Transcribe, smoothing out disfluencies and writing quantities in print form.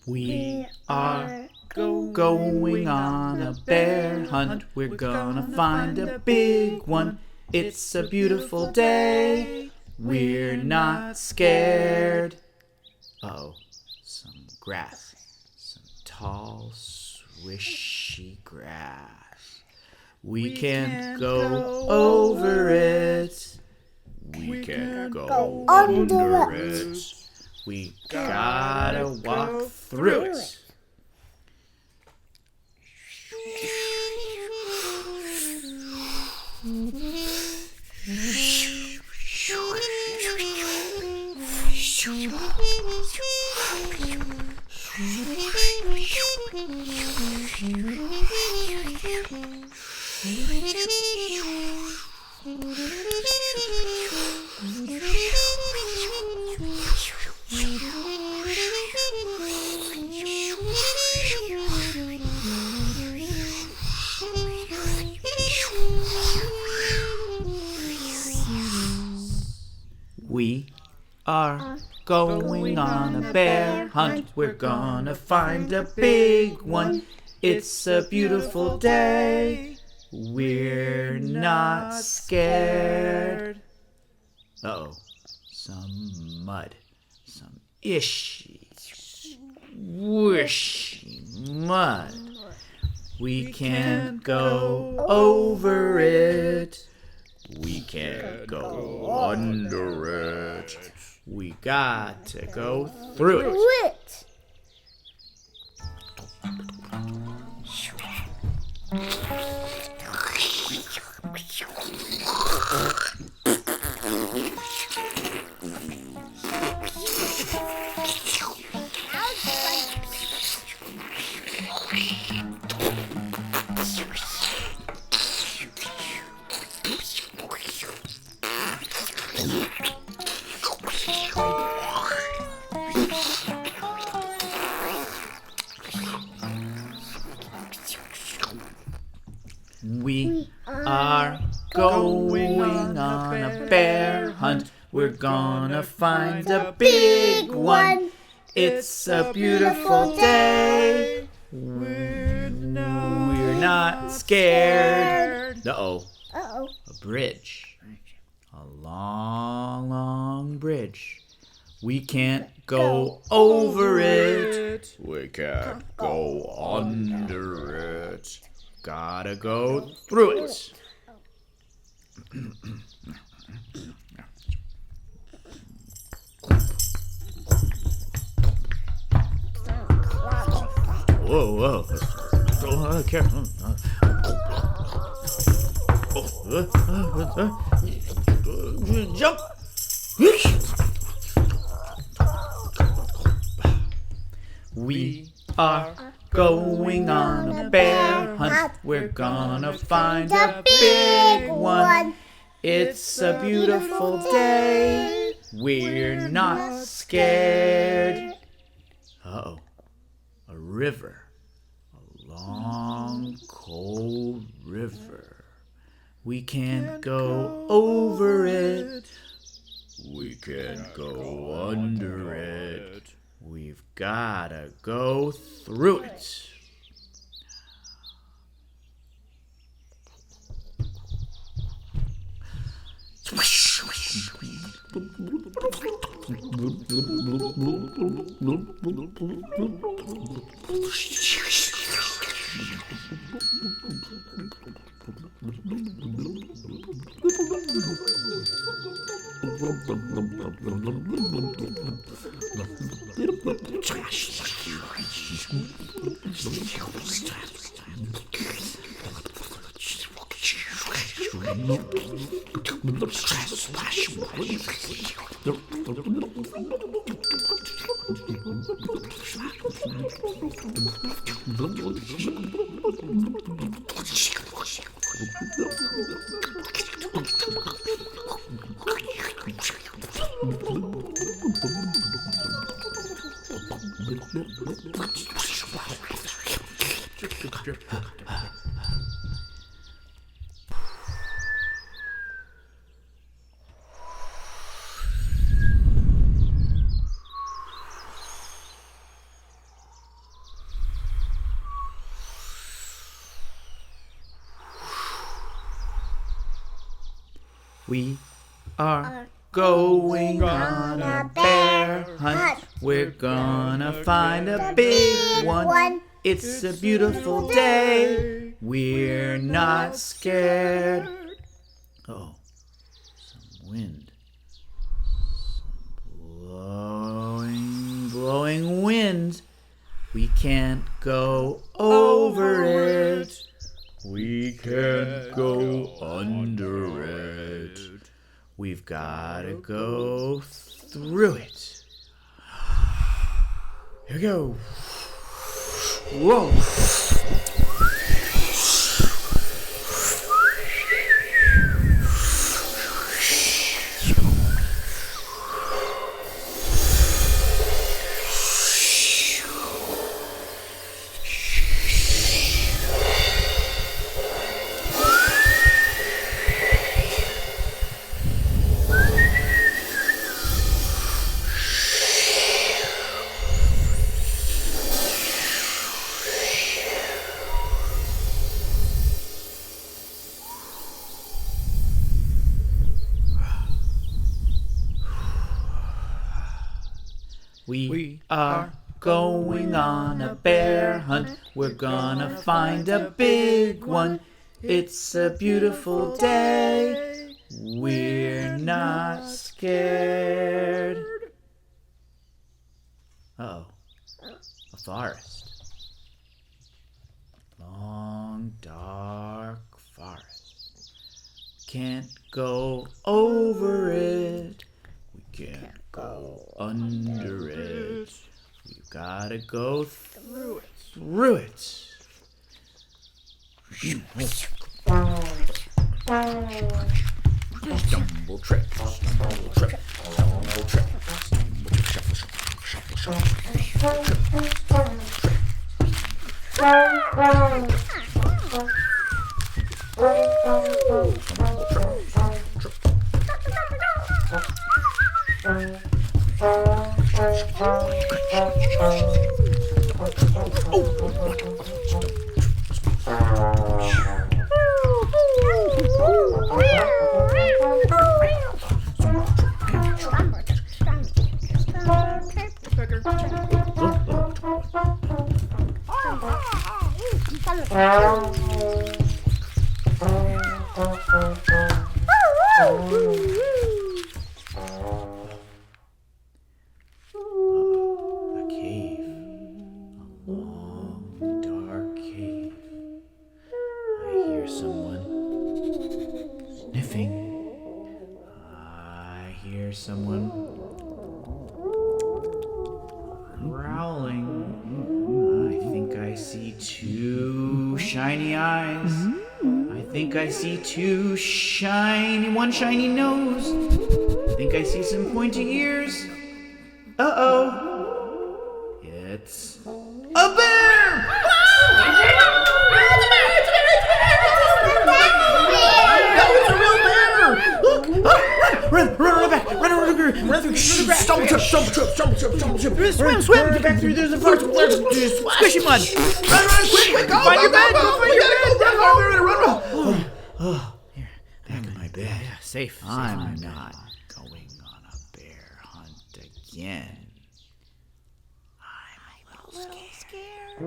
We are going on a bear hunt. We're gonna find a big one. It's a beautiful day. We're not scared. Uh-oh, some grass. Some tall, swishy grass. We can't go over it. We can't go under it. We gotta walk through it. We are going on a bear hunt. We're gonna find a big one. It's a beautiful day. We're not scared. Uh-oh, some mud. Some ishy, swishy mud. We can't go over it. We can't go under it. We got to go through it. We are going on a bear hunt. We're gonna find a big one. It's a beautiful day. We're not scared. Uh-oh. A bridge. A long, long bridge. We can't go over it. We can't go under it. Gotta go through it. Whoa. Oh, careful. Jump. We are going on a bear hunt. We're gonna find a big one. It's a beautiful day. We're not scared. Uh-oh. A river. A long, cold river. We can't go over it. We can't go under it. We've gotta go through it. We are going on a bear hunt. We're gonna find a big one. It's a beautiful day. We're not scared. Oh, some wind. Some blowing wind. We can't go over it. We can't go under it. We've gotta go through it. Here we go. Whoa. We are going on a bear hunt. We're gonna find a big one. It's a beautiful day. We're not scared. Uh-oh. A forest. Long, dark forest. Can't go over it. We can't go under it. We've gotta go through it. Stumble trip, stumble trip, stumble trip, stumble trip, shuffle, shuffle, shuffle, A cave. A long, dark cave. I hear someone sniffing. I hear someone growling. I think I see two shiny eyes. I think I see one shiny nose. I think I see some pointy ears. Uh-oh. It's a bear! Run back! Run through! Stumble trip! Swim! Back through. There's a forest. Squishy mud. Run! Quick! Go! Find your bed! Run! Here, back in my bed. Yeah, safe. I'm not going on a bear hunt again. I'm a little scared.